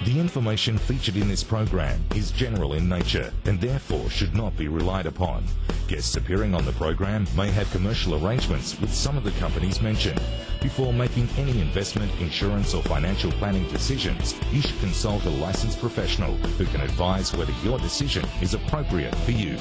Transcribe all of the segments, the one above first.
The information featured in this program is general in nature and therefore should not be relied upon. Guests appearing on the program may have commercial arrangements with some of the companies mentioned. Before making any investment, insurance or financial planning decisions, you should consult a licensed professional who can advise whether your decision is appropriate for you.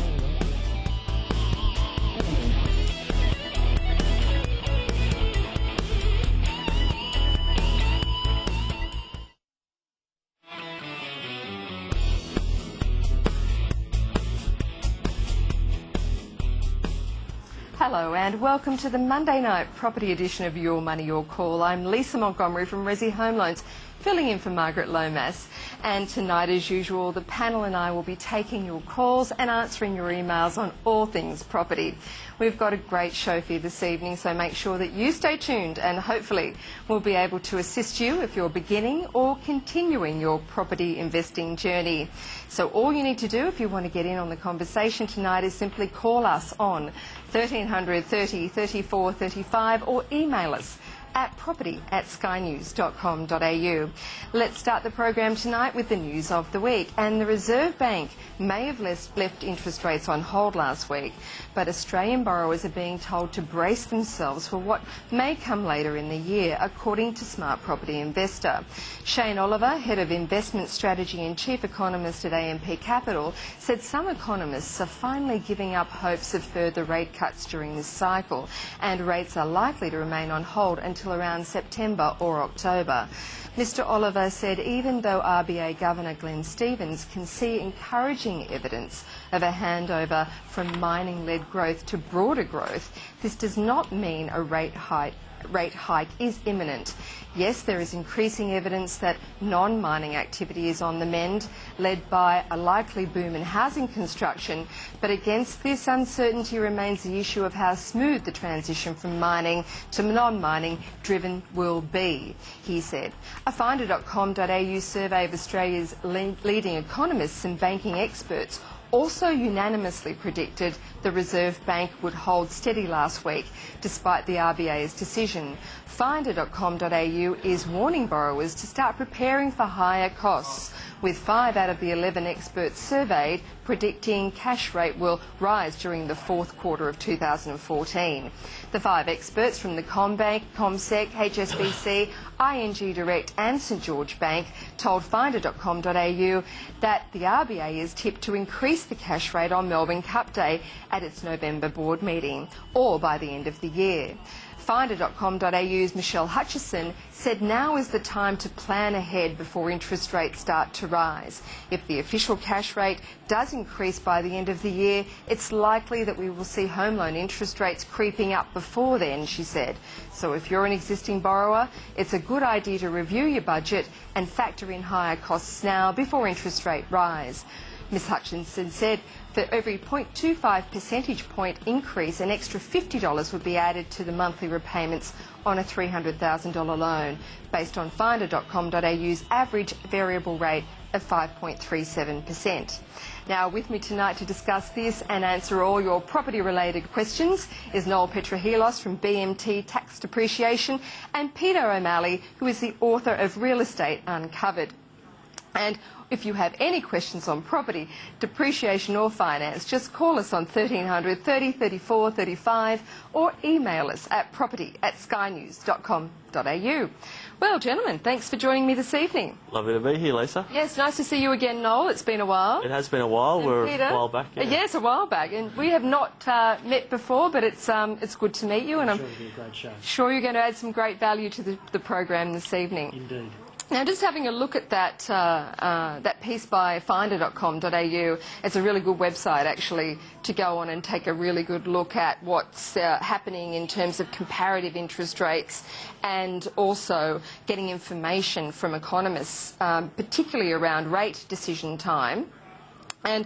Hello and welcome to the Monday night property edition of Your Money, Your Call. I'm Lisa Montgomery from Resi Home Loans, filling in for Margaret Lomas. And tonight, as usual, the panel and I will be taking your calls and answering your emails on all things property. We've got a great show for you this evening, so make sure that you stay tuned and hopefully we'll be able to assist you if you're beginning or continuing your property investing journey. So all you need to do if you want to get in on the conversation tonight is simply call us on 1300 30 34 35 or email us at property@skynews.com.au. Let's start the program tonight with the news of the week. And the Reserve Bank may have left interest rates on hold last week, but Australian borrowers are being told to brace themselves for what may come later in the year, according to Smart Property Investor. Shane Oliver, Head of Investment Strategy and Chief Economist at AMP Capital, said some economists are finally giving up hopes of further rate cuts during this cycle, and rates are likely to remain on hold until around September or October. Mr Oliver said even though RBA Governor Glenn Stevens can see encouraging evidence of a handover from mining-led growth to broader growth, this does not mean a rate hike is imminent. Yes, there is increasing evidence that non-mining activity is on the mend, led by a likely boom in housing construction, but against this uncertainty remains the issue of how smooth the transition from mining to non-mining driven will be, he said. A Finder.com.au survey of Australia's leading economists and banking experts also unanimously predicted the Reserve Bank would hold steady last week, despite the RBA's decision. Finder.com.au is warning borrowers to start preparing for higher costs, with 5 out of the 11 experts surveyed predicting cash rate will rise during the fourth quarter of 2014. The 5 experts from the CommBank, CommSec, HSBC, ING Direct and St George Bank told Finder.com.au that the RBA is tipped to increase the cash rate on Melbourne Cup Day at its November board meeting, or by the end of the year. Finder.com.au's Michelle Hutchison said now is the time to plan ahead before interest rates start to rise. If the official cash rate does increase by the end of the year, it's likely that we will see home loan interest rates creeping up before then, she said. So if you're an existing borrower, it's a good idea to review your budget and factor in higher costs now before interest rate rise. Ms Hutchinson said for every 0.25 percentage point increase, an extra $50 would be added to the monthly repayments on a $300,000 loan, based on Finder.com.au's average variable rate of 5.37%. Now, with me tonight to discuss this and answer all your property-related questions is Noel Petrohelos from BMT Tax Depreciation and Peter O'Malley, who is the author of Real Estate Uncovered. And if you have any questions on property, depreciation or finance, just call us on 1300 30 34 35 or email us at property@skynews.com.au. Well, gentlemen, thanks for joining me this evening. Lovely to be here, Lisa. Yes, nice to see you again, Noel. It's been a while. It has been a while. And We're Peter, a while back. Yeah. Yes, a while back. And we have not met before, but it's good to meet you. And I'm sure it'll be a great show. Sure you're going to add some great value to the program this evening. Indeed. Now, just having a look at that piece by Finder.com.au, it's a really good website actually to go on and take a really good look at what's happening in terms of comparative interest rates and also getting information from economists, particularly around rate decision time. And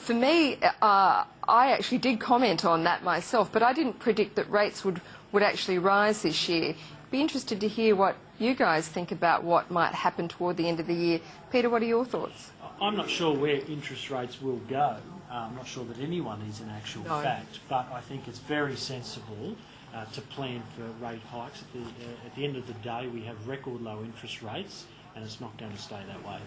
for me, I actually did comment on that myself, but I didn't predict that rates would actually rise this year. Be interested to hear what you guys think about what might happen toward the end of the year. Peter, what are your thoughts? I'm not sure where interest rates will go. I'm not sure that anyone is in actual fact, but I think it's very sensible to plan for rate hikes. At the end of the day, we have record low interest rates. and it's not going to stay that way.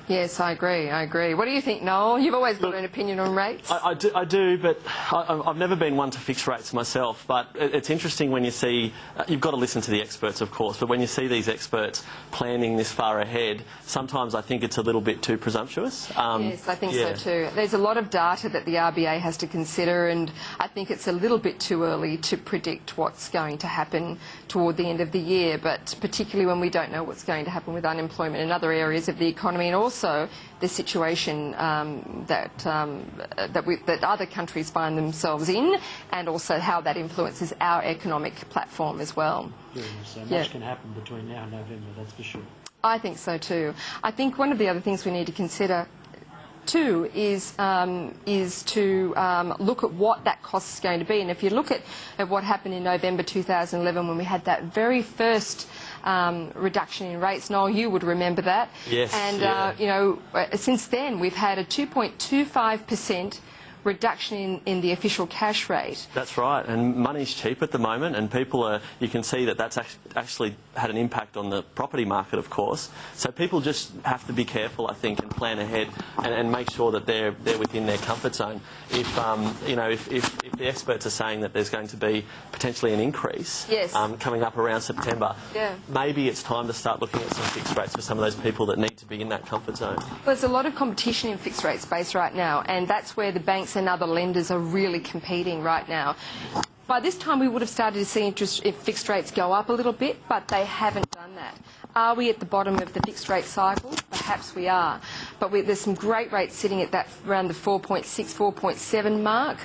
Yes, I agree. What do you think, Noel? You've always got an opinion on rates. I do, but I've never been one to fix rates myself. But it's interesting when you see, you've got to listen to the experts, of course, but when you see these experts planning this far ahead, sometimes I think it's a little bit too presumptuous. Yes, I think so too. There's a lot of data that the RBA has to consider, and I think it's a little bit too early to predict what's going to happen toward the end of the year, but particularly when we don't know what's going to happen with unemployment in other areas of the economy, and also the situation that other countries find themselves in, and also how that influences our economic platform as well. Yeah, so much can happen between now and November, that's for sure. I think so too. I think one of the other things we need to consider too is to look at what that cost is going to be. And if you look at what happened in November 2011 when we had that very first reduction in rates, Noel, you would remember that. Yes. And you know, since then we've had a 2.25% reduction in the official cash rate. That's right, and money's cheap at the moment, and people are, you can see that that's actually had an impact on the property market, of course. So people just have to be careful, I think, and plan ahead and make sure that they're within their comfort zone. If you know, if the experts are saying that there's going to be potentially an increase coming up around September, maybe it's time to start looking at some fixed rates for some of those people that need to be in that comfort zone. Well, there's a lot of competition in fixed rate space right now, and that's where the banks and other lenders are really competing right now. By this time we would have started to see fixed rates go up a little bit, but they haven't done that. Are we at the bottom of the fixed rate cycle? Perhaps we are. But there's some great rates sitting at that around the 4.6, 4.7 mark.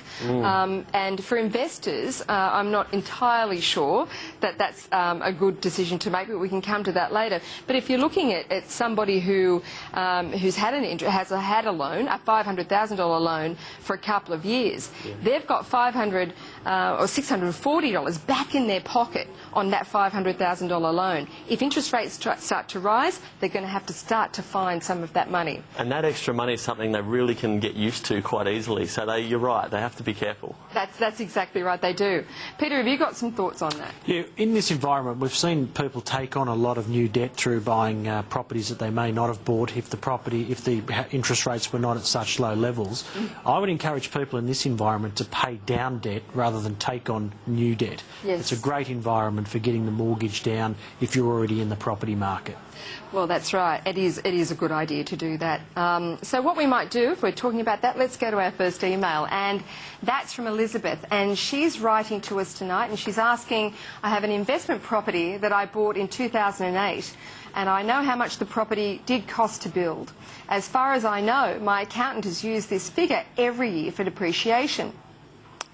And for investors, I'm not entirely sure that that's a good decision to make, but we can come to that later. But if you're looking at somebody who has had a loan, a $500,000 loan for a couple of years, they've got $500 or $640 back in their pocket on that $500,000 loan. If interest rates start to rise, they're going to have to start to find some of that money. And that extra money is something they really can get used to quite easily. So you're right, they have to be careful. That's exactly right, they do. Peter, have you got some thoughts on that? Yeah, in this environment, we've seen people take on a lot of new debt through buying properties that they may not have bought if the interest rates were not at such low levels. I would encourage people in this environment to pay down debt rather than take on new debt. Yes. It's a great environment for getting the mortgage down if you're already in the property market. Well, that's right. It is a good idea to do that. So what we might do, if we're talking about that, let's go to our first email. And that's from Elizabeth. And she's writing to us tonight, and she's asking, I have an investment property that I bought in 2008, and I know how much the property did cost to build. As far as I know, my accountant has used this figure every year for depreciation.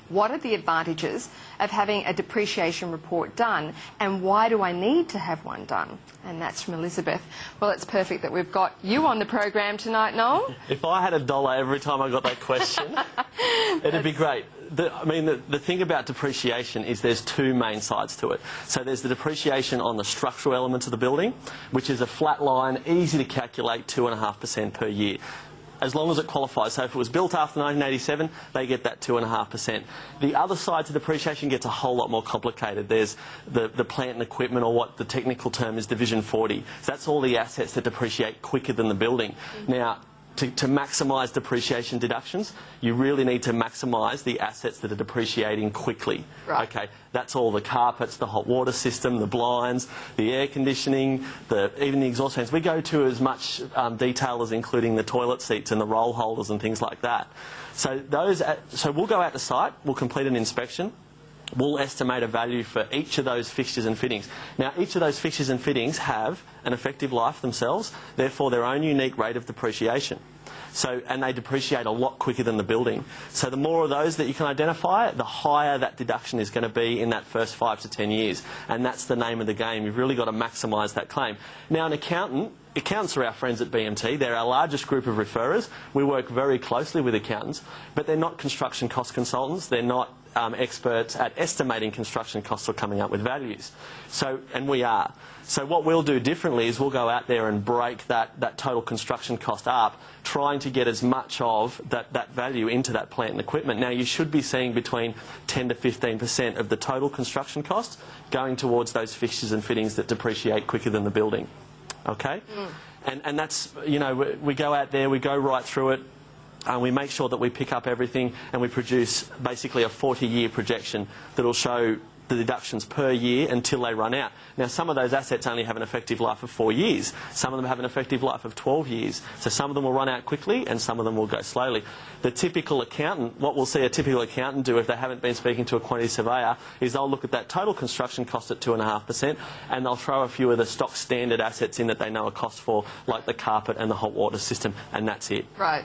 What are the advantages of having a depreciation report done, and why do I need to have one done? And that's from Elizabeth. Well, it's perfect that we've got you on the program tonight, Noel. If I had $1 every time I got that question, it'd be great. The thing about depreciation is there's two main sides to it. So there's the depreciation on the structural elements of the building, which is a flat line, easy to calculate, 2.5% per year, as long as it qualifies. So if it was built after 1987, they get that 2.5%. The other side to depreciation gets a whole lot more complicated. There's the plant and equipment, or what the technical term is Division 40. So that's all the assets that depreciate quicker than the building. Now, to maximise depreciation deductions, you really need to maximise the assets that are depreciating quickly. Right. Okay, that's all the carpets, the hot water system, the blinds, the air conditioning, even the exhaust fans. We go to as much detail as including the toilet seats and the roll holders and things like that. So we'll go out to site, we'll complete an inspection. We'll estimate a value for each of those fixtures and fittings. Now, each of those fixtures and fittings have an effective life themselves, therefore their own unique rate of depreciation. And they depreciate a lot quicker than the building. So the more of those that you can identify, the higher that deduction is going to be in that first 5 to 10 years. And that's the name of the game. You've really got to maximise that claim. Now, accountants are our friends at BMT. They're our largest group of referrers. We work very closely with accountants, but they're not construction cost consultants. They're not experts at estimating construction costs or coming up with values. And we are. So what we'll do differently is we'll go out there and break that total construction cost up, trying to get as much of that value into that plant and equipment. Now, you should be seeing between 10 to 15% of the total construction cost going towards those fixtures and fittings that depreciate quicker than the building. okay? And that's, you know, we go out there, we go right through it, and we make sure that we pick up everything, and we produce basically a 40-year projection that will show the deductions per year until they run out. Now, some of those assets only have an effective life of 4 years. Some of them have an effective life of 12 years. So some of them will run out quickly and some of them will go slowly. The typical accountant, what we'll see a typical accountant do if they haven't been speaking to a quantity surveyor, is they'll look at that total construction cost at 2.5% and they'll throw a few of the stock standard assets in that they know a cost for, like the carpet and the hot water system, and that's it. Right.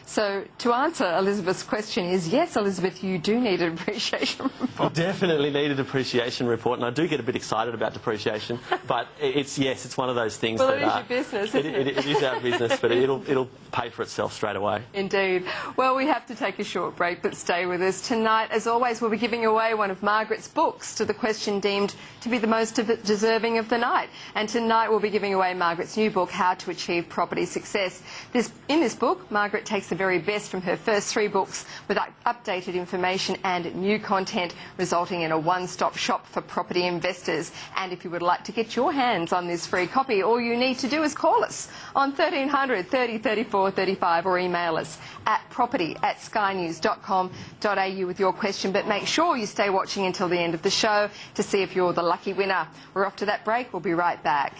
So to answer Elizabeth's question is, yes, Elizabeth, you do need a depreciation report. I definitely need a depreciation report, and I do get a bit excited about depreciation, but it's one of those things well, that... it is your business, isn't it? It is our business, but it'll pay for itself straight away. Indeed. Well, we have to take a short break, but stay with us. Tonight, as always, we'll be giving away one of Margaret's books to the question deemed to be the most deserving of the night. And tonight we'll be giving away Margaret's new book, How to Achieve Property Success. In this book, Margaret takes the very best from her first 3 books with updated information and new content, resulting in a one-stop shop for property investors. And if you would like to get your hands on this free copy, all you need to do is call us on 1300 30 34 35 or email us at property@skynews.com.au with your question. But make sure you stay watching until the end of the show to see if you're the lucky winner. We're off to that break. We'll be right back.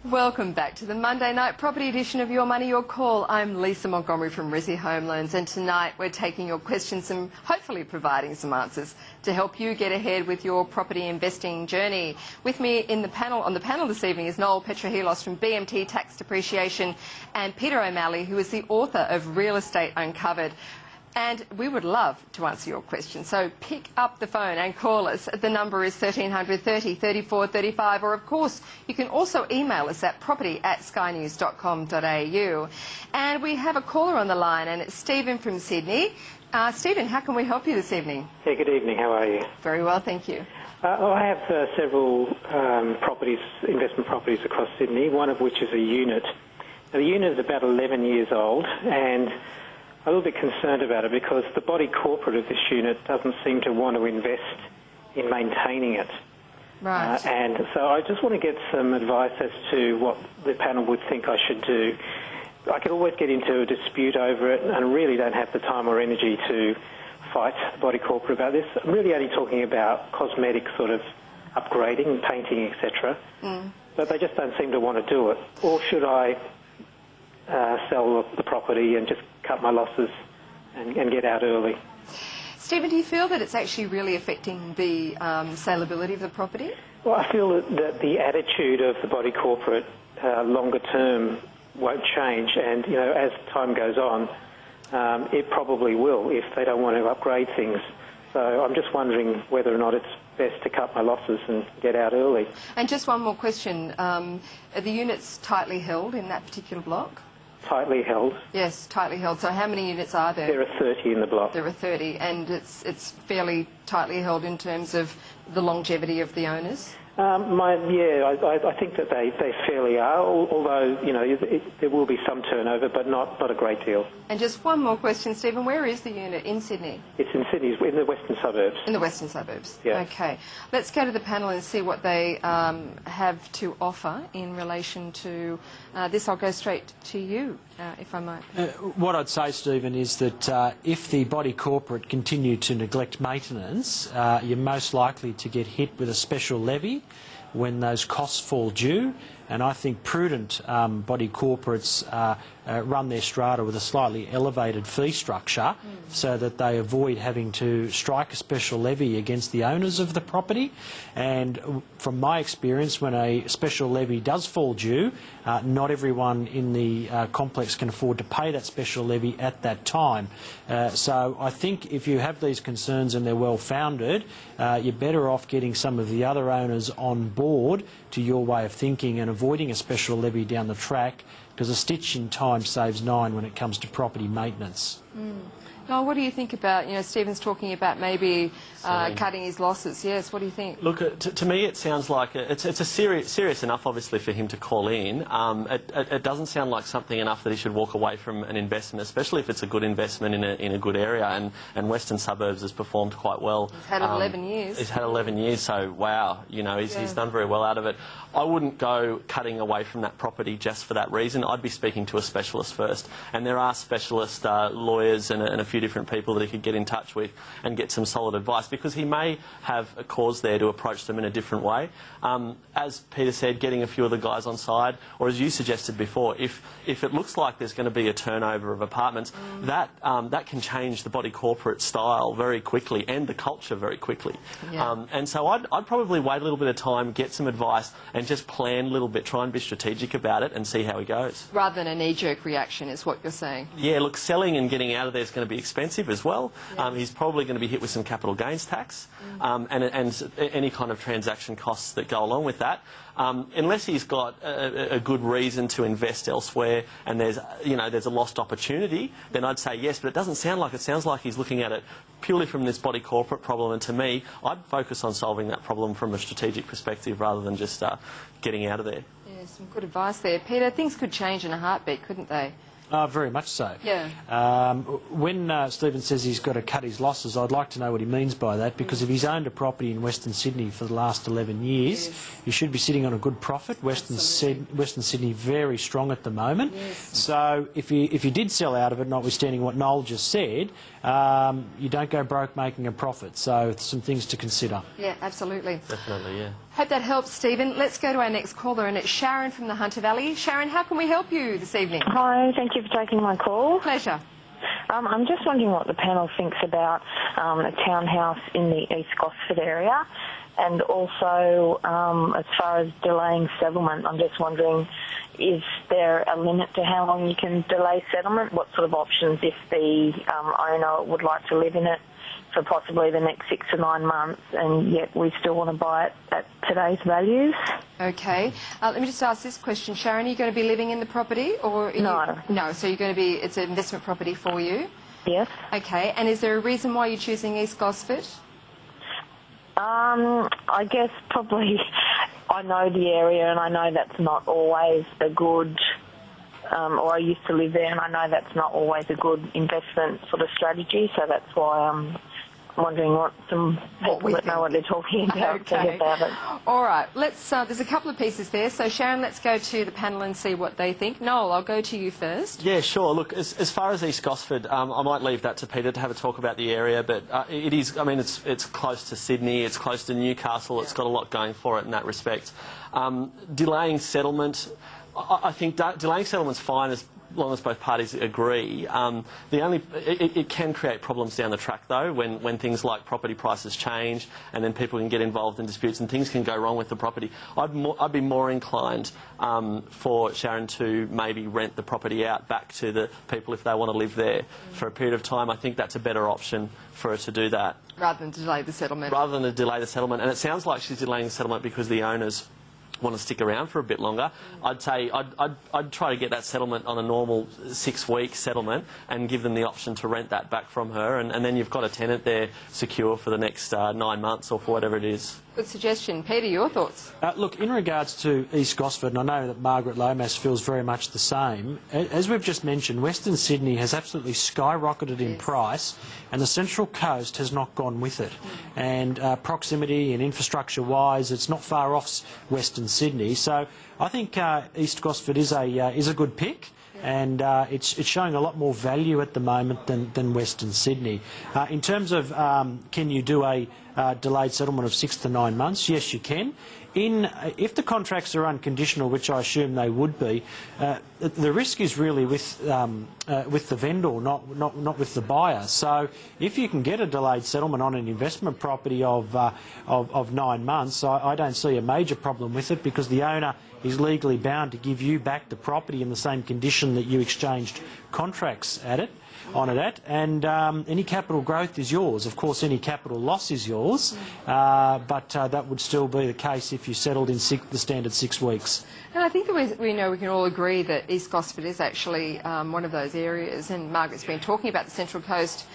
Welcome back to the Monday night property edition of Your Money, Your Call. I'm Lisa Montgomery from Resi Home Loans, and tonight we're taking your questions and hopefully providing some answers to help you get ahead with your property investing journey. With me on the panel this evening is Noel Petrohelos from BMT Tax Depreciation and Peter O'Malley, who is the author of Real Estate Uncovered. And we would love to answer your questions. So pick up the phone and call us. The number is 1300 30 34 35, or of course you can also email us at property@skynews.com.au. And we have a caller on the line, and it's Stephen from Sydney. Stephen, how can we help you this evening? Yeah, good evening. How are you? Very well, thank you. I have several investment properties across Sydney, one of which is a unit. Now, the unit is about 11 years old, and I'm a little bit concerned about it because the body corporate of this unit doesn't seem to want to invest in maintaining it. Right. And so I just want to get some advice as to what the panel would think I should do. I could always get into a dispute over it and really don't have the time or energy to fight the body corporate about this. I'm really only talking about cosmetic sort of upgrading, painting, etc. But they just don't seem to want to do it. Or should I sell the property and just cut my losses and get out early? Stephen, do you feel that it's actually really affecting the saleability of the property? Well, I feel that the attitude of the body corporate longer term won't change, and you know, as time goes on, it probably will if they don't want to upgrade things. So I'm just wondering whether or not it's best to cut my losses and get out early. And just one more question. Are the units tightly held in that particular block? Tightly held? Yes, tightly held. So how many units are there? There are 30 in the block. There are 30, and it's fairly tightly held in terms of the longevity of the owners? I think that they fairly are, although, you know, there will be some turnover, but not a great deal. And just one more question, Stephen. Where is the unit in Sydney? It's in Sydney, in the western suburbs. In the western suburbs? Yeah. Okay. Let's go to the panel and see what they have to offer in relation to this. I'll go straight to you, if I might. What I'd say, Stephen, is that if the body corporate continue to neglect maintenance, you're most likely to get hit with a special levy when those costs fall due. And I think prudent body corporates run their strata with a slightly elevated fee structure so that they avoid having to strike a special levy against the owners of the property. And from my experience, when a special levy does fall due, not everyone in the complex can afford to pay that special levy at that time. So I think if you have these concerns and they're well founded, you're better off getting some of the other owners on board to your way of thinking and avoiding a special levy down the track, because a stitch in time saves 9 when it comes to property maintenance. Noel, what do you think about, Stephen's talking about maybe cutting his losses. Yes, what do you think? Look, to me it sounds like it's a serious enough, obviously, for him to call in. It doesn't sound like something enough that he should walk away from an investment, especially if it's a good investment in a good area. And Western Suburbs has performed quite well. He's had 11 years. He's had 11 years, so wow, he's done very well out of it. I wouldn't go cutting away from that property just for that reason. I'd be speaking to a specialist first, and there are specialist lawyers and a few different people that he could get in touch with and get some solid advice, because he may have a cause there to approach them in a different way. As Peter said, getting a few of the guys on side, or as you suggested before, if it looks like there's going to be a turnover of apartments, that can change the body corporate style very quickly and the culture very quickly. Yeah. And so I'd probably wait a little bit of time, get some advice, and just plan a little bit, try and be strategic about it and see how he goes. Rather than a knee-jerk reaction is what you're saying. Yeah, look, selling and getting out of there is going to be expensive as well. Yeah. He's probably going to be hit with some capital gains tax and any kind of transaction costs that go along with that. Unless he's got a good reason to invest elsewhere and there's a lost opportunity, then I'd say yes, but it doesn't sound like it. Sounds like he's looking at it purely from this body corporate problem, and to me, I'd focus on solving that problem from a strategic perspective rather than just getting out of there. Yeah, some good advice there. Peter, things could change in a heartbeat, couldn't they? Very much so. Yeah. When Stephen says he's got to cut his losses, I'd like to know what he means by that, because if he's owned a property in Western Sydney for the last 11 years, he should be sitting on a good profit. Western Sydney very strong at the moment. Yes. So if he did sell out of it, notwithstanding what Noel just said, you don't go broke making a profit. So some things to consider. Yeah, absolutely. Definitely, yeah. Hope that helps, Stephen. Let's go to our next caller, and it's Sharon from the Hunter Valley. Sharon, how can we help you this evening? Hi, thank you for taking my call. Pleasure. I'm just wondering what the panel thinks about a townhouse in the East Gosford area, and also as far as delaying settlement. I'm just wondering, is there a limit to how long you can delay settlement? What sort of options if the owner would like to live in it for possibly the next 6 to 9 months, and yet we still want to buy it at today's values? Okay. Let me just ask this question. Sharon, are you going to be living in the property? Or No. No, so you're going to be, it's an investment property for you? Yes. Okay, and is there a reason why you're choosing East Gosford? I guess probably I know the area, and I know that's not always a good, or I used to live there, and I know that's not always a good investment sort of strategy, so that's why I'm wondering what some people that know what they're talking about think about it. All right, let's. There's a couple of pieces there. So Sharon, let's go to the panel and see what they think. Noel, I'll go to you first. Yeah, sure. Look, as far as East Gosford, I might leave that to Peter to have a talk about the area, but it is. I mean, it's close to Sydney, it's close to Newcastle. It's got a lot going for it in that respect. Delaying settlement, I think delaying settlement's fine as long as both parties agree. It can create problems down the track though when things like property prices change and then people can get involved in disputes and things can go wrong with the property. I'd be more inclined for Sharon to maybe rent the property out back to the people if they want to live there for a period of time. I think that's a better option for her to do that. Rather than delay the settlement. Rather than to delay the settlement. And it sounds like she's delaying the settlement because the owners want to stick around for a bit longer. I'd say I'd try to get that settlement on a normal 6-week settlement and give them the option to rent that back from her, and then you've got a tenant there secure for the next 9 months or for whatever it is. Good suggestion. Peter, your thoughts? Look, in regards to East Gosford, and I know that Margaret Lomas feels very much the same, as we've just mentioned, Western Sydney has absolutely skyrocketed in price, and the Central Coast has not gone with it. And proximity and infrastructure-wise, it's not far off Western Sydney. So I think East Gosford is a good pick. And it's showing a lot more value at the moment than Western Sydney. In terms of can you do a delayed settlement of 6 to 9 months? Yes, you can. If the contracts are unconditional, which I assume they would be, the risk is really with the vendor, not with the buyer. So if you can get a delayed settlement on an investment property of 9 months, I don't see a major problem with it, because the owner is legally bound to give you back the property in the same condition that you exchanged contracts on it at, and any capital growth is yours. Of course, any capital loss is yours, but that would still be the case if you settled in the standard 6 weeks. And I think that we can all agree that East Gosford is actually one of those areas, and Margaret's been talking about the Central Coast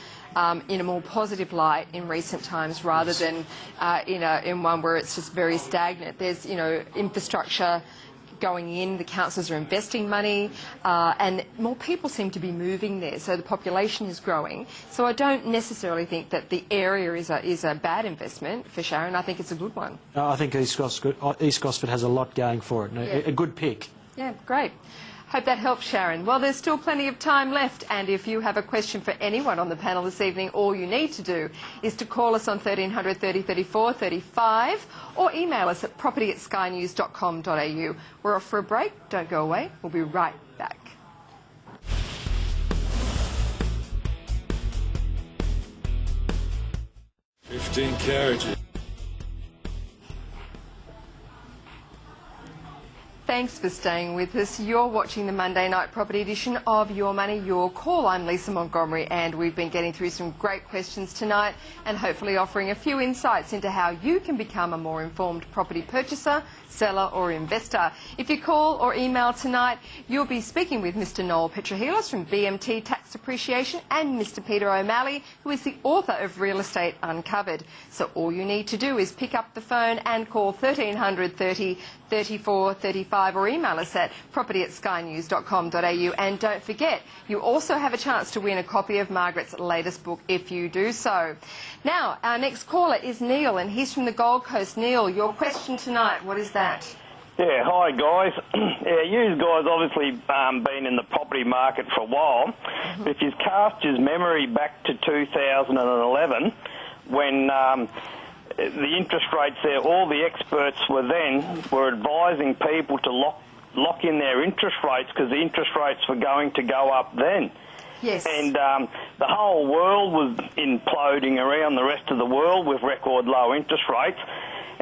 in a more positive light in recent times, rather than in one where it's just very stagnant. There's infrastructure going in, the councils are investing money, and more people seem to be moving there, so the population is growing. So I don't necessarily think that the area is a bad investment for Sharon. I think it's a good one. I think East Gosford has a lot going for it, and a good pick. Yeah, great. Hope that helps, Sharon. Well, there's still plenty of time left, and if you have a question for anyone on the panel this evening, all you need to do is to call us on 1300 30 34 35 or email us at property@skynews.com.au. We're off for a break. Don't go away. We'll be right back. $15 carriages. Thanks for staying with us. You're watching the Monday night property edition of Your Money, Your Call. I'm Lisa Montgomery, and we've been getting through some great questions tonight and hopefully offering a few insights into how you can become a more informed property purchaser, seller or investor. If you call or email tonight, you'll be speaking with Mr. Noel Petrohelos from BMT Tax Depreciation and Mr. Peter O'Malley, who is the author of Real Estate Uncovered. So all you need to do is pick up the phone and call 1300 30 34 35 or email us at property@skynews.com.au. And don't forget, you also have a chance to win a copy of Margaret's latest book if you do so. Now, our next caller is Neil, and he's from the Gold Coast. Neil, your question tonight, what is that? Yeah, hi guys. Yeah, you guys obviously been in the property market for a while. If you cast his memory back to 2011, when the interest rates there, all the experts were advising people to lock in their interest rates because the interest rates were going to go up then. Yes. And the whole world was imploding around the rest of the world with record low interest rates.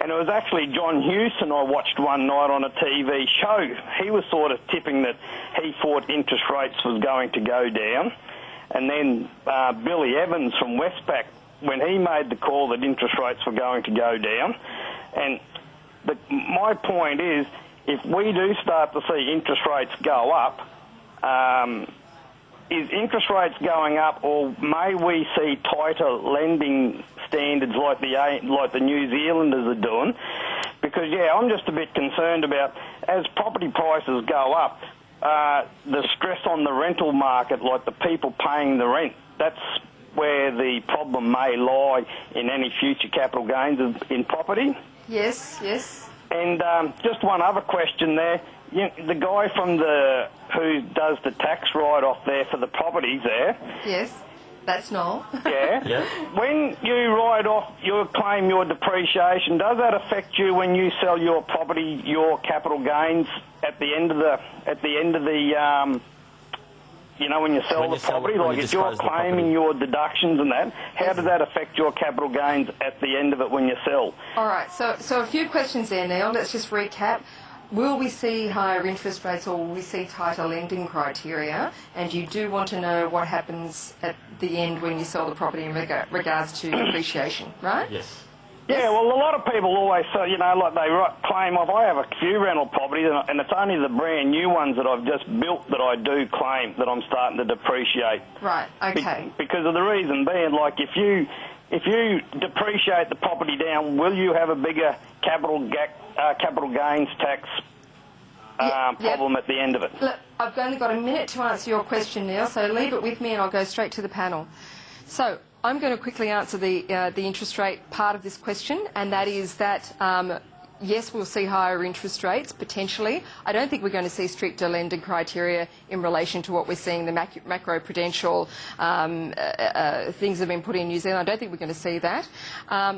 And it was actually John Hewson I watched one night on a TV show. He was sort of tipping that he thought interest rates was going to go down. And then Billy Evans from Westpac, when he made the call that interest rates were going to go down. And my point is, if we do start to see interest rates go up, is interest rates going up, or may we see tighter lending standards like the New Zealanders are doing? Because, yeah, I'm just a bit concerned about, as property prices go up, the stress on the rental market, like the people paying the rent, that's where the problem may lie in any future capital gains in property. Yes, yes. And just one other question there. The guy who does the tax write-off there for the properties there. Yes, that's Noel. Yeah. Yeah. When you write off, you claim your depreciation, does that affect you when you sell your property, your capital gains at the end of the when you sell the property, like if you're claiming your deductions and that, how does that affect your capital gains at the end of it when you sell? All right, so a few questions there, Neil. Let's just recap. Will we see higher interest rates, or will we see tighter lending criteria? And you do want to know what happens at the end when you sell the property in regards to depreciation, right? Yes. Yeah, well, a lot of people always say, like they claim off. I have a few rental properties, and it's only the brand new ones that I've just built that I do claim that I'm starting to depreciate. Right, okay. Because of the reason being, like, if you depreciate the property down, will you have a bigger capital gains tax problem at the end of it? Look, I've only got a minute to answer your question, Neil, so leave it with me and I'll go straight to the panel. So I'm going to quickly answer the interest rate part of this question, and that is that yes, we'll see higher interest rates, potentially. I don't think we're going to see stricter lending criteria in relation to what we're seeing, the macro-prudential things that have been put in New Zealand. I don't think we're going to see that.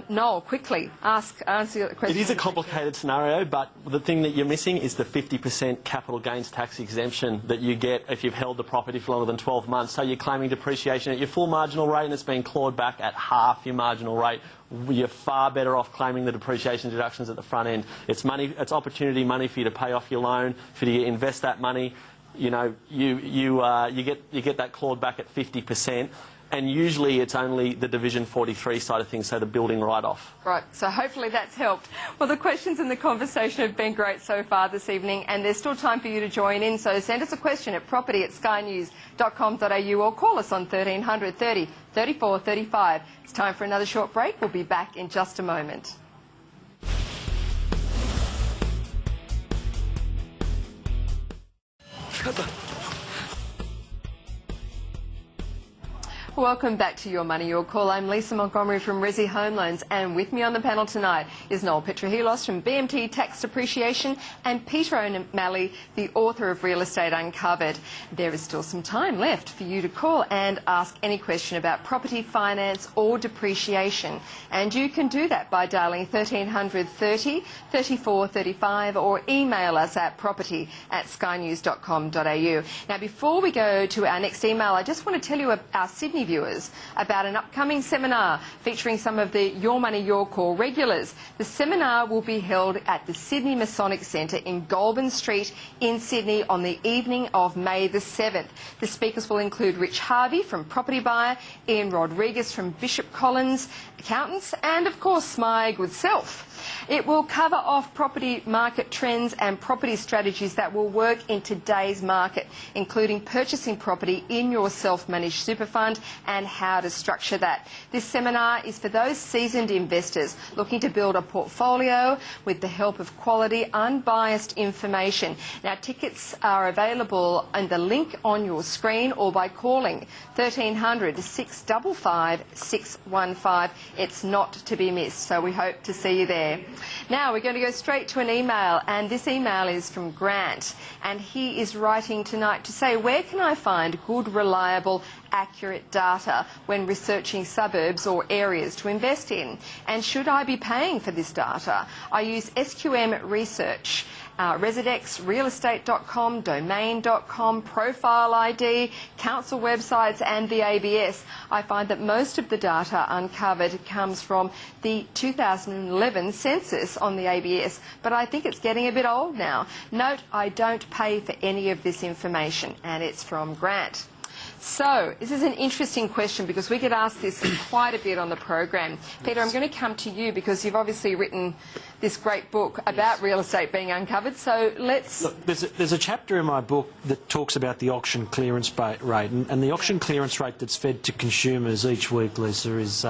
Noel, quickly, answer the question. It is a complicated scenario, but the thing that you're missing is the 50% capital gains tax exemption that you get if you've held the property for longer than 12 months. So you're claiming depreciation at your full marginal rate and it's been clawed back at half your marginal rate. You're far better off claiming the depreciation deductions at the front end. It's money, it's opportunity money for you to pay off your loan, for you to invest that money. You get that clawed back at 50%. and usually it's only the Division 43 side of things, so the building write-off. Right, so hopefully that's helped. Well, the questions and the conversation have been great so far this evening, and there's still time for you to join in, so send us a question at property@skynews.com.au or call us on 1300 30 34 35. It's time for another short break. We'll be back in just a moment. Welcome back to Your Money, Your Call. I'm Lisa Montgomery from Resi Home Loans, and with me on the panel tonight is Noel Petrohelos from BMT Tax Depreciation and Peter O'Malley, the author of Real Estate Uncovered. There is still some time left for you to call and ask any question about property, finance or depreciation, and you can do that by dialing 1300 30 34 35 or email us at property@skynews.com.au. Now, before we go to our next email, I just want to tell you our Sydney viewers about an upcoming seminar featuring some of the Your Money, Your Call regulars. The seminar will be held at the Sydney Masonic Centre in Goulburn Street in Sydney on the evening of May the 7th. The speakers will include Rich Harvey from Property Buyer, Ian Rodriguez from Bishop Collins Accountants, and of course my good self. It will cover off property market trends and property strategies that will work in today's market, including purchasing property in your self-managed super fund and how to structure that. This seminar is for those seasoned investors looking to build a portfolio with the help of quality, unbiased information. Now, tickets are available in the link on your screen or by calling 1300 655 615. It's not to be missed, so we hope to see you there. Now we're going to go straight to an email, and this email is from Grant, and he is writing tonight to say, where can I find good, reliable, accurate data when researching suburbs or areas to invest in? And should I be paying for this data? I use SQM Research, Residex, realestate.com, domain.com, Profile ID, council websites and the ABS. I find that most of the data uncovered comes from the 2011 census on the ABS, but I think it's getting a bit old now. Note, I don't pay for any of this information, and it's from Grant. So, this is an interesting question because we get asked this quite a bit on the program. Peter, I'm going to come to you because you've obviously written this great book about real estate being uncovered. So let's... Look, there's a chapter in my book that talks about the auction clearance rate, and the auction clearance rate that's fed to consumers each week, Lisa, is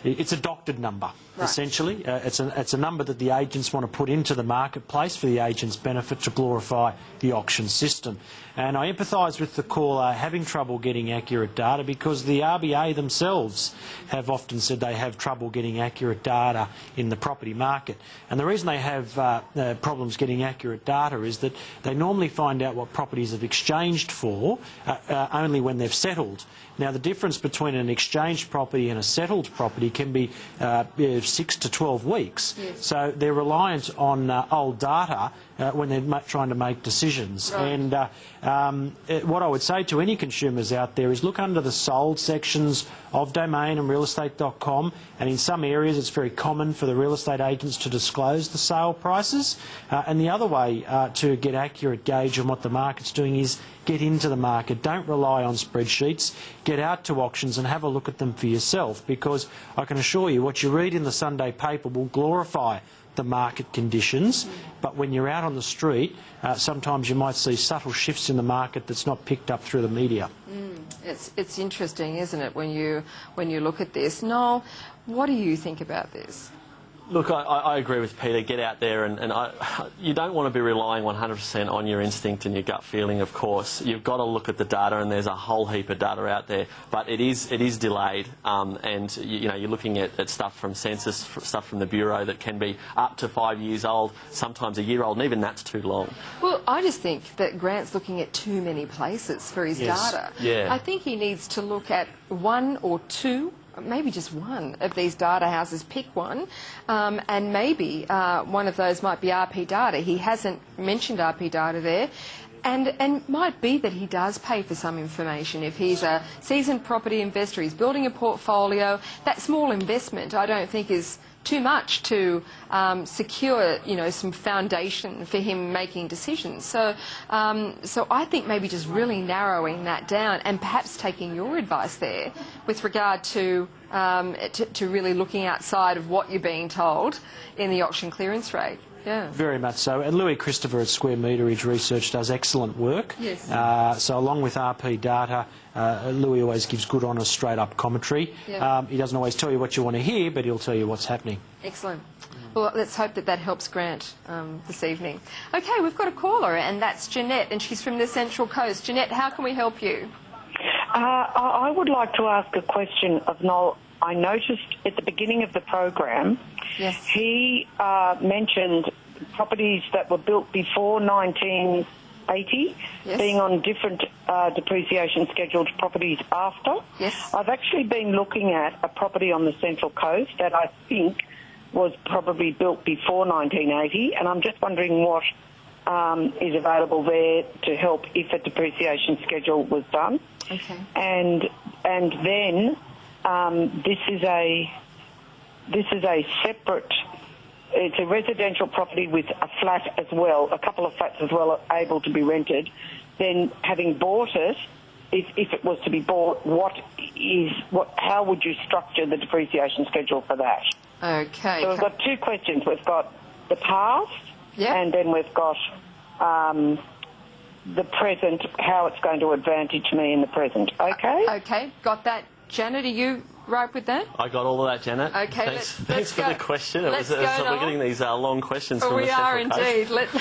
it's a doctored number. Right. Essentially, it's a number that the agents want to put into the marketplace for the agent's benefit to glorify the auction system. And I empathise with the caller having trouble getting accurate data because the RBA themselves have often said they have trouble getting accurate data in the property market. And the reason they have problems getting accurate data is that they normally find out what properties have exchanged for only when they've settled. Now, the difference between an exchanged property and a settled property can be 6 to 12 weeks. Yes. So they're reliant on old data when they're trying to make decisions. Right. And what I would say to any consumers out there is look under the sold sections of Domain and realestate.com, and in some areas it's very common for the real estate agents to disclose the sale prices. And the other way to get accurate gauge on what the market's doing is get into the market. Don't rely on spreadsheets. Get out to auctions and have a look at them for yourself, because I can assure you what you read in the Sunday paper will glorify the market conditions, but when you're out on the street, sometimes you might see subtle shifts in the market that's not picked up through the media. It's interesting, isn't it, when you look at this. Noel, what do you think about this? Look, I agree with Peter. Get out there, and you don't want to be relying 100% on your instinct and your gut feeling, of course. You've got to look at the data, and there's a whole heap of data out there, but it is delayed, and you're looking at stuff from census, stuff from the Bureau that can be up to 5 years old, sometimes a year old, and even that's too long. Well, I just think that Grant's looking at too many places for his data. Yeah. I think he needs to look at one or two, maybe just one of these data houses, pick one, and maybe one of those might be RP Data. He hasn't mentioned RP Data there. And might be that he does pay for some information. If he's a seasoned property investor, he's building a portfolio, that small investment I don't think is too much to secure, some foundation for him making decisions. So I think maybe just really narrowing that down and perhaps taking your advice there with regard to really looking outside of what you're being told in the auction clearance rate. Yeah. Very much so. And Louis Christopher at Square Meterage Research does excellent work. Yes. So along with RP data, Louis always gives good, honest, straight-up commentary. Yep. He doesn't always tell you what you want to hear, but he'll tell you what's happening. Excellent. Well, let's hope that helps Grant this evening. Okay, we've got a caller, and that's Jeanette, and she's from the Central Coast. Jeanette, how can we help you? I would like to ask a question of Noel. I noticed at the beginning of the program, yes, he mentioned properties that were built before 1980 yes, being on different depreciation scheduled properties after. Yes. I've actually been looking at a property on the Central Coast that I think was probably built before 1980, and I'm just wondering what is available there to help if a depreciation schedule was done. Okay. And then this is a separate. It's a residential property with a flat as well, a couple of flats as well, are able to be rented. Then, having bought it, if it was to be bought, how would you structure the depreciation schedule for that? Okay. So we've got two questions. We've got the past, yep, and then we've got the present, how it's going to advantage me in the present. Okay? Okay, got that. Janet, are you right with that? I got all of that, Janet. Okay, Thanks for go. the question. Let's go, we're getting these long questions from the Central Coast. We are indeed. Let's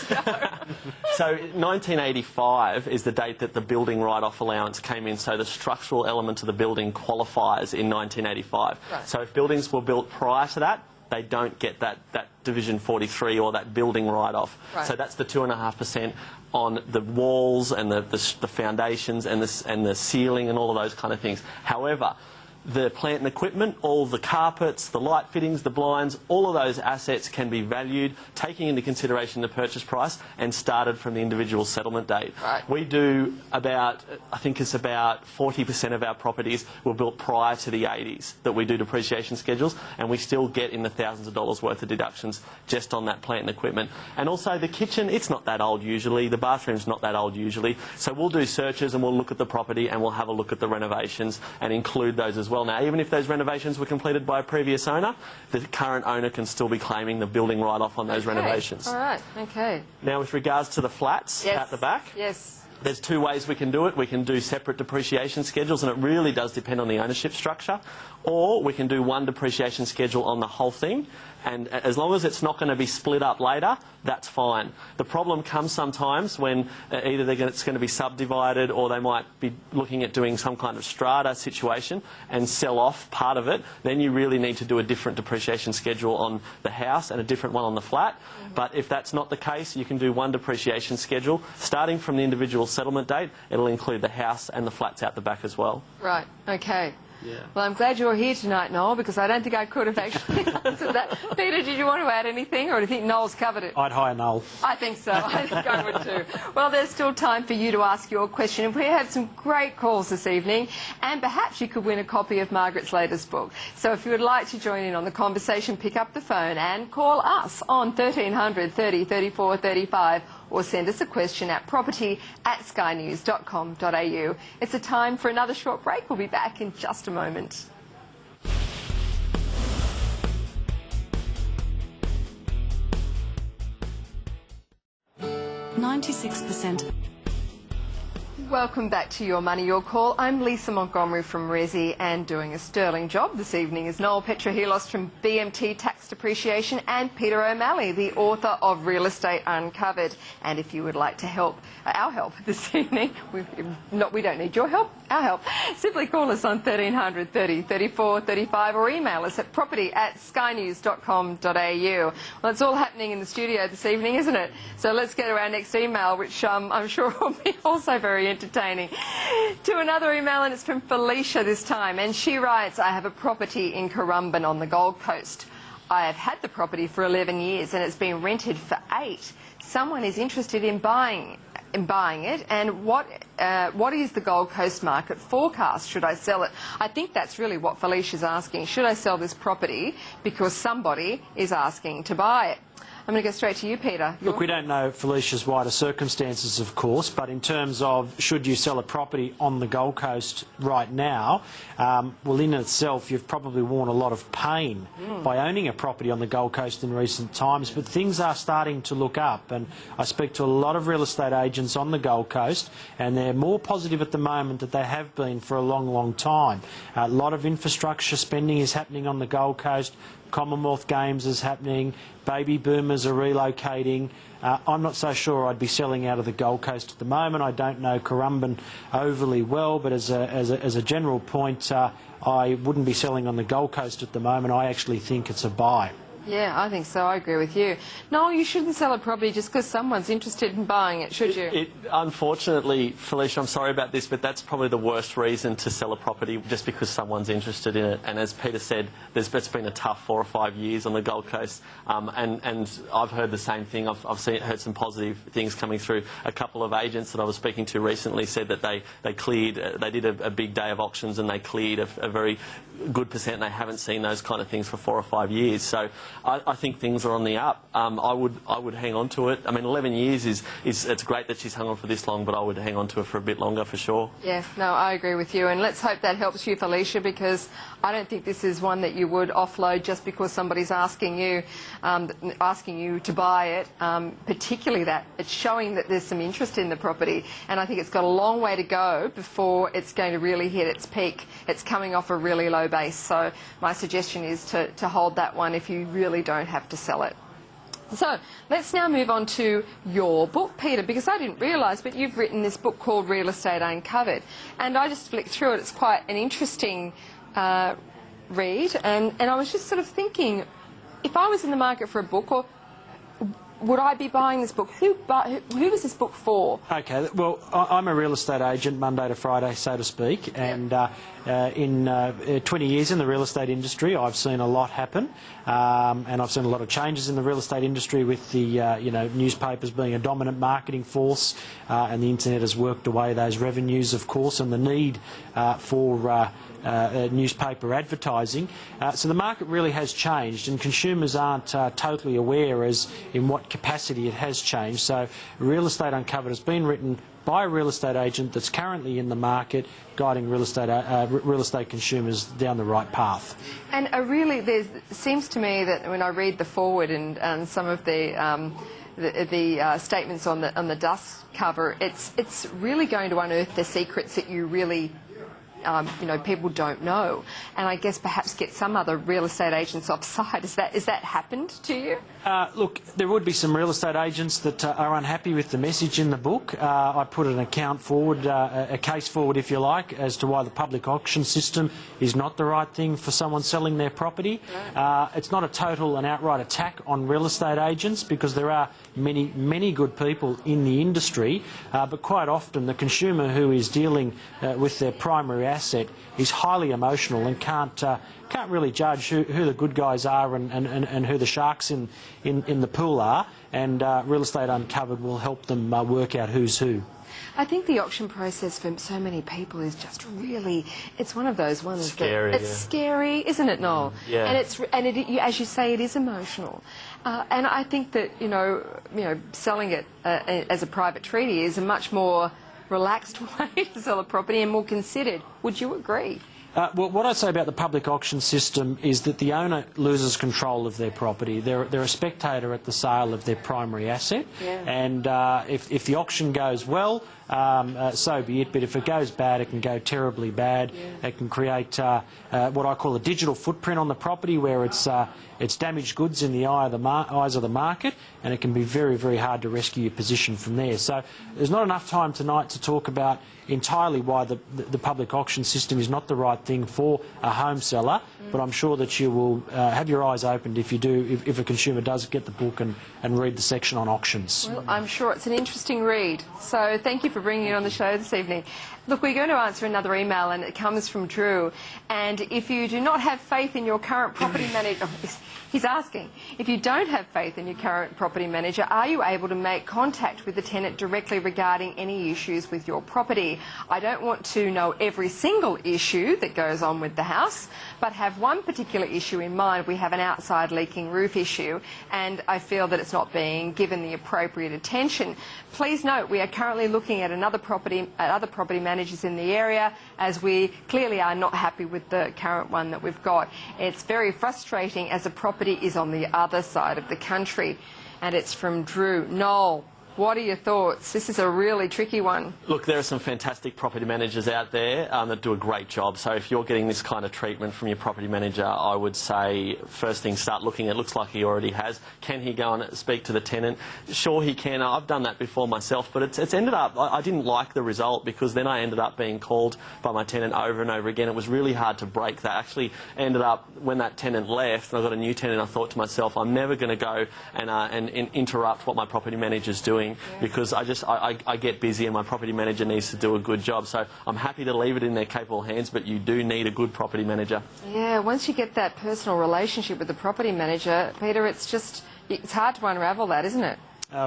go. So 1985 is the date that the building write-off allowance came in, so the structural element of the building qualifies in 1985. Right. So if buildings were built prior to that, they don't get that Division 43 or that building write-off. Right. So that's the 2.5% on the walls and the foundations and the ceiling and all of those kind of things. However, the plant and equipment, all the carpets, the light fittings, the blinds, all of those assets can be valued, taking into consideration the purchase price and started from the individual settlement date. Right. We do about 40% of our properties were built prior to the 80s that we do depreciation schedules, and we still get in the thousands of dollars worth of deductions just on that plant and equipment. And also the kitchen, it's not that old usually, the bathroom's not that old usually, so we'll do searches and we'll look at the property and we'll have a look at the renovations and include those as well. Now, even if those renovations were completed by a previous owner, the current owner can still be claiming the building write-off on those renovations. All right, okay. Now, with regards to the flats Yes. out the back, Yes. there's two ways we can do it. We can do separate depreciation schedules, and it really does depend on the ownership structure, or we can do one depreciation schedule on the whole thing, and as long as it's not going to be split up later, that's fine. The problem comes sometimes when either it's going to be subdivided, or they might be looking at doing some kind of strata situation and sell off part of it. Then you really need to do a different depreciation schedule on the house and a different one on the flat. Mm-hmm. But if that's not the case, you can do one depreciation schedule. Starting from the individual settlement date, it'll include the house and the flats out the back as well. Right, okay. Yeah. Well, I'm glad you're here tonight, Noel, because I don't think I could have actually answered that. Peter, did you want to add anything, or do you think Noel's covered it? I'd hire Noel. I think so. I think I would too. Well, there's still time for you to ask your question. We have some great calls this evening, and perhaps you could win a copy of Margaret's latest book. So if you would like to join in on the conversation, pick up the phone and call us on 1300 30 34 35, or send us a question at property@skynews.com.au. It's a time for another short break. We'll be back in just a moment. 96%. Welcome back to Your Money, Your Call. I'm Lisa Montgomery from Resi, and doing a sterling job this evening is Noel Petrohelos from BMT Tax Depreciation and Peter O'Malley, the author of Real Estate Uncovered. And if you would like to help, our help this evening, we don't need your help, our help, simply call us on 1300 30 34 35 or email us at property@skynews.com.au. Well, it's all happening in the studio this evening, isn't it? So let's go to our next email, which I'm sure will be also very entertaining. To another email, and it's from Felicia this time, and she writes, I have a property in Currumbin on the Gold Coast. I have had the property for 11 years and it's been rented for 8. Someone is interested in buying in buying it, and what is the Gold Coast market forecast? Should I sell it? I think that's really what Felicia's asking. Should I sell this property because somebody is asking to buy it? I'm going to go straight to you, Peter. Look, we don't know Felicia's wider circumstances, of course, but in terms of should you sell a property on the Gold Coast right now, well, in itself, you've probably worn a lot of pain by owning a property on the Gold Coast in recent times, but things are starting to look up, and I speak to a lot of real estate agents on the Gold Coast, and they're more positive at the moment than they have been for a long, long time. A lot of infrastructure spending is happening on the Gold Coast. Commonwealth Games is happening, baby boomers are relocating. I'm not so sure I'd be selling out of the Gold Coast at the moment. I don't know Currumbin overly well, but as a general point, I wouldn't be selling on the Gold Coast at the moment. I actually think it's a buy. Yeah, I think so. I agree with you. No, you shouldn't sell a property just because someone's interested in buying it, should you? Unfortunately, Felicia, I'm sorry about this, but that's probably the worst reason to sell a property, just because someone's interested in it. And as Peter said, it's been a tough 4 or 5 years on the Gold Coast, and I've heard the same thing. I've heard some positive things coming through. A couple of agents that I was speaking to recently said that they did a big day of auctions and they cleared a very good percent, and they haven't seen those kind of things for 4 or 5 years. So I think things are on the up. I would hang on to it. I mean, 11 years it's great that she's hung on for this long, but I would hang on to it for a bit longer for sure. Yeah, no, I agree with you, and let's hope that helps you, Felicia, because I don't think this is one that you would offload just because somebody's asking you to buy it. Particularly that it's showing that there's some interest in the property, and I think it's got a long way to go before it's going to really hit its peak. It's coming off a really low base, so my suggestion is to hold that one if you really don't have to sell it. So let's now move on to your book, Peter, because I didn't realise, but you've written this book called Real Estate Uncovered, and I just flicked through it. It's quite an interesting read, and I was just sort of thinking, if I was in the market for a book, or would I be buying this book? Who was this book for? Okay, well, I'm a real estate agent Monday to Friday, so to speak, and in 20 years in the real estate industry, I've seen a lot happen, and I've seen a lot of changes in the real estate industry with the newspapers being a dominant marketing force, and the internet has worked away those revenues, of course, and the need for newspaper advertising. So the market really has changed, and consumers aren't totally aware as in what capacity it has changed. So Real Estate Uncovered has been written by a real estate agent that's currently in the market, guiding real estate consumers down the right path. And there seems to me that when I read the foreword and some of the statements on the dust cover, it's really going to unearth the secrets that you really people don't know, and I guess perhaps get some other real estate agents offside. Has that happened to you? Look, there would be some real estate agents that are unhappy with the message in the book. I put an account forward, a case forward, if you like, as to why the public auction system is not the right thing for someone selling their property. It's not a total and outright attack on real estate agents, because there are many good people in the industry, but quite often the consumer who is dealing with their primary asset is highly emotional and can't really judge who the good guys are and who the sharks in the pool are, and Real Estate Uncovered will help them work out who's who. I think the auction process for so many people is just really, it's one of those ones scary, it's scary, isn't it, Noel? Yeah. And as you say, it is emotional. And I think that, selling it as a private treaty is a much more relaxed way to sell a property and more considered. Would you agree? Well, what I say about the public auction system is that the owner loses control of their property. They're a spectator at the sale of their primary asset, and if the auction goes well, so be it. But if it goes bad, it can go terribly bad. It can create what I call a digital footprint on the property, where it's damaged goods in the eyes of the market, and it can be very, very hard to rescue your position from there. So there's not enough time tonight to talk about entirely why the public auction system is not the right thing for a home seller, but I'm sure that you will have your eyes opened if a consumer does get the book and read the section on auctions. Well, I'm sure it's an interesting read. So thank you for bringing it on the show this evening. Look, we're going to answer another email, and it comes from Drew. And if you do not have faith in your current property manager, he's asking, if you don't have faith in your current property manager, are you able to make contact with the tenant directly regarding any issues with your property? I don't want to know every single issue that goes on with the house, but have one particular issue in mind. We have an outside leaking roof issue, and I feel that it's not being given the appropriate attention. Please note, we are currently looking at other property managers in the area, as we clearly are not happy with the current one that we've got. It's very frustrating as the property is on the other side of the country. And it's from Drew. Noel, what are your thoughts? This is a really tricky one. Look, there are some fantastic property managers out there that do a great job. So if you're getting this kind of treatment from your property manager, I would say first thing, start looking. It looks like he already has. Can he go and speak to the tenant? Sure, he can. I've done that before myself, but it's ended up, I didn't like the result, because then I ended up being called by my tenant over and over again. It was really hard to break that. Actually ended up, when that tenant left and I got a new tenant, I thought to myself, I'm never going to go and interrupt what my property manager's doing. Because I get busy and my property manager needs to do a good job. So I'm happy to leave it in their capable hands, but you do need a good property manager. Yeah, once you get that personal relationship with the property manager, Peter, it's hard to unravel that, isn't it?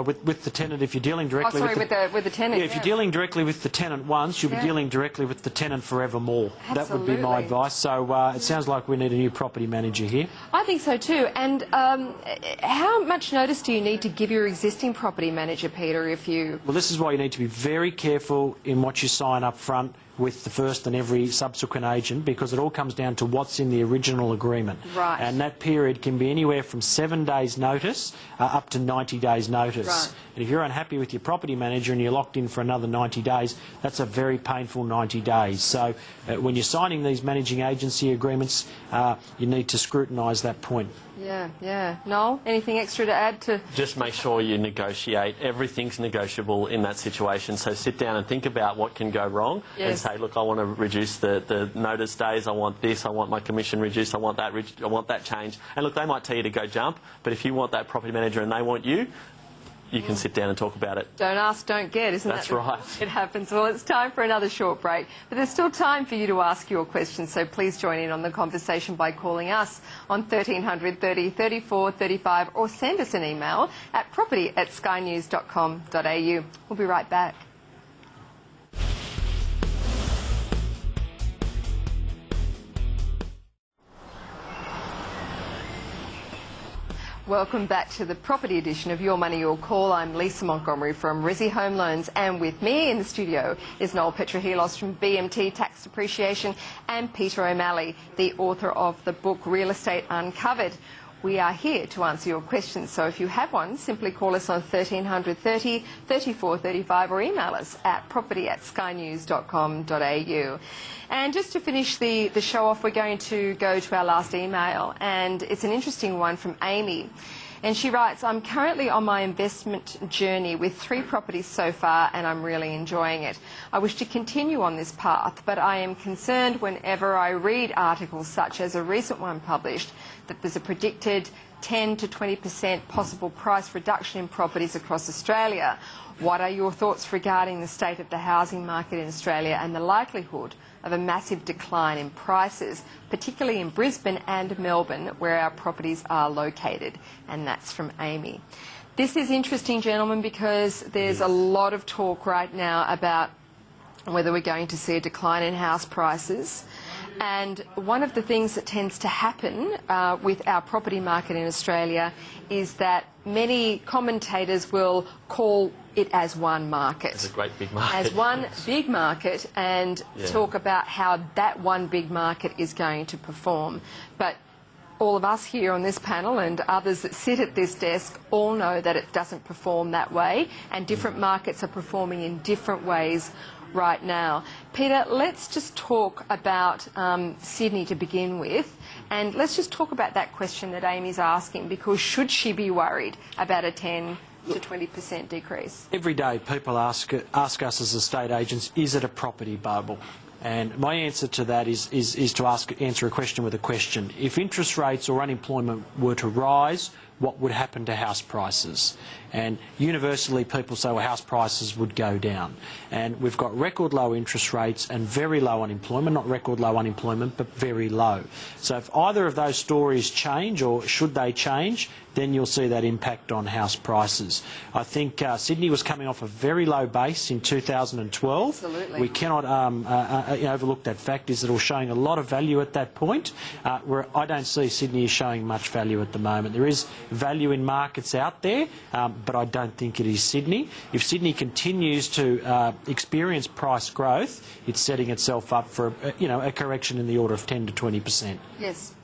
With the tenant, if you're dealing directly with the tenant. Yeah, if you're dealing directly with the tenant once, you'll be dealing directly with the tenant forevermore. That would be my advice. So it sounds like we need a new property manager here. I think so too. And how much notice do you need to give your existing property manager, Peter, if you... Well, this is why you need to be very careful in what you sign up front with the first and every subsequent agent, because it all comes down to what's in the original agreement. Right. And that period can be anywhere from 7 days notice up to 90 days notice. Right. And if you're unhappy with your property manager and you're locked in for another 90 days, that's a very painful 90 days. So when you're signing these managing agency agreements, you need to scrutinise that point. Yeah. Noel, anything extra to add to... Just make sure you negotiate. Everything's negotiable in that situation. So sit down and think about what can go wrong and say, look, I want to reduce the notice days, I want this, I want my commission reduced, I want that change. And look, they might tell you to go jump, but if you want that property manager and they want you, you can sit down and talk about it. Don't ask, don't get, isn't That's right. It happens. Well, it's time for another short break, but there's still time for you to ask your questions, so please join in on the conversation by calling us on 1300 30 34 35 or send us an email at property@skynews.com.au. We'll be right back. Welcome back to the property edition of Your Money, Your Call. I'm Lisa Montgomery from Resi Home Loans, and with me in the studio is Noel Petrohelos from BMT Tax Depreciation and Peter O'Malley, the author of the book Real Estate Uncovered. We are here to answer your questions, so if you have one, simply call us on 1300 30 34 35 or email us at property@skynews.com.au. And just to finish the show off, we're going to go to our last email, and it's an interesting one from Amy. And she writes, I'm currently on my investment journey with 3 properties so far, and I'm really enjoying it. I wish to continue on this path, but I am concerned whenever I read articles such as a recent one published that there's a predicted 10 to 20% possible price reduction in properties across Australia. What are your thoughts regarding the state of the housing market in Australia and the likelihood of a massive decline in prices, particularly in Brisbane and Melbourne, where our properties are located? And that's from Amy. This is interesting, gentlemen, because there's a lot of talk right now about whether we're going to see a decline in house prices. And one of the things that tends to happen with our property market in Australia is that many commentators will call it as one market. It's a great big market. As one big market, and talk about how that one big market is going to perform. But all of us here on this panel and others that sit at this desk all know that it doesn't perform that way, and different markets are performing in different ways right now. Peter, let's just talk about Sydney to begin with, and let's just talk about that question that Amy's asking, because should she be worried about a 10 to 20% decrease? Every day people ask us as estate agents, is it a property bubble? And my answer to that is to answer a question with a question. If interest rates or unemployment were to rise, what would happen to house prices? And universally people say, well, house prices would go down. And we've got record low interest rates and very low unemployment, not record low unemployment, but very low. So if either of those stories change, or should they change, then you'll see that impact on house prices. I think Sydney was coming off a very low base in 2012. Absolutely. We cannot overlook that fact, is that it was showing a lot of value at that point, where I don't see Sydney as showing much value at the moment. There is value in markets out there, but I don't think it is Sydney. If Sydney continues to experience price growth, it's setting itself up for a correction in the order of 10 to 20%. Yes,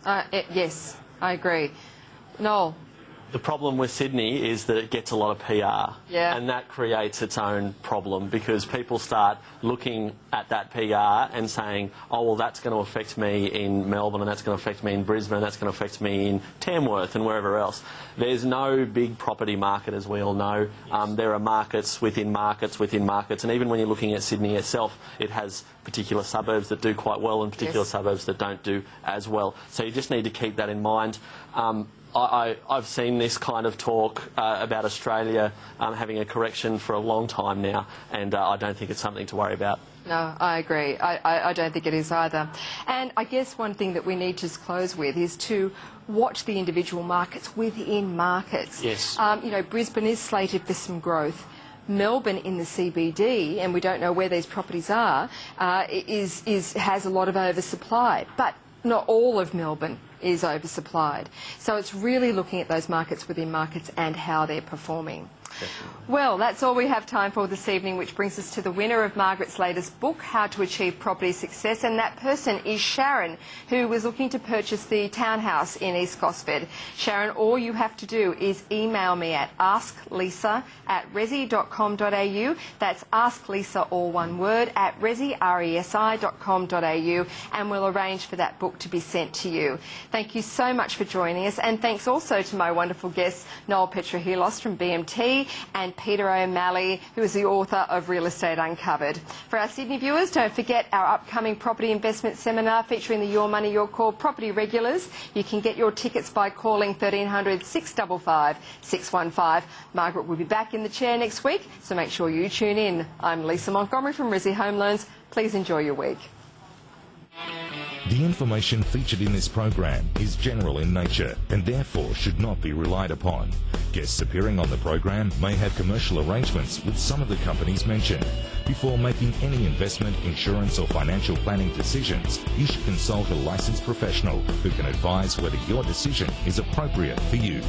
yes, I agree. Noel? The problem with Sydney is that it gets a lot of PR, and that creates its own problem, because people start looking at that PR and saying, oh, well, that's going to affect me in Melbourne, and that's going to affect me in Brisbane, and that's going to affect me in Tamworth and wherever else. There's no big property market, as we all know. There are markets within markets within markets, and even when you're looking at Sydney itself, it has particular suburbs that do quite well and particular suburbs that don't do as well. So you just need to keep that in mind. I've seen this kind of talk about Australia having a correction for a long time now, and I don't think it's something to worry about. No, I agree. I don't think it is either. And I guess one thing that we need to close with is to watch the individual markets within markets. Yes. Brisbane is slated for some growth. Melbourne in the CBD, and we don't know where these properties are, has a lot of oversupply. But not all of Melbourne is oversupplied. So it's really looking at those markets within markets and how they're performing. Well, that's all we have time for this evening, which brings us to the winner of Margaret's latest book, How to Achieve Property Success, and that person is Sharon, who was looking to purchase the townhouse in East Gosford. Sharon, all you have to do is email me at asklisa@resi.com.au. That's asklisa, all one word, at resi.com.au, and we'll arrange for that book to be sent to you. Thank you so much for joining us, and thanks also to my wonderful guests, Noel Petrohelos from BMT, and Peter O'Malley, who is the author of Real Estate Uncovered. For our Sydney viewers, don't forget our upcoming property investment seminar featuring the Your Money, Your Call property regulars. You can get your tickets by calling 1300 655 615. Margaret will be back in the chair next week, so make sure you tune in. I'm Lisa Montgomery from Resi Home Loans. Please enjoy your week. The information featured in this program is general in nature and therefore should not be relied upon. Guests appearing on the program may have commercial arrangements with some of the companies mentioned. Before making any investment, insurance or financial planning decisions, you should consult a licensed professional who can advise whether your decision is appropriate for you.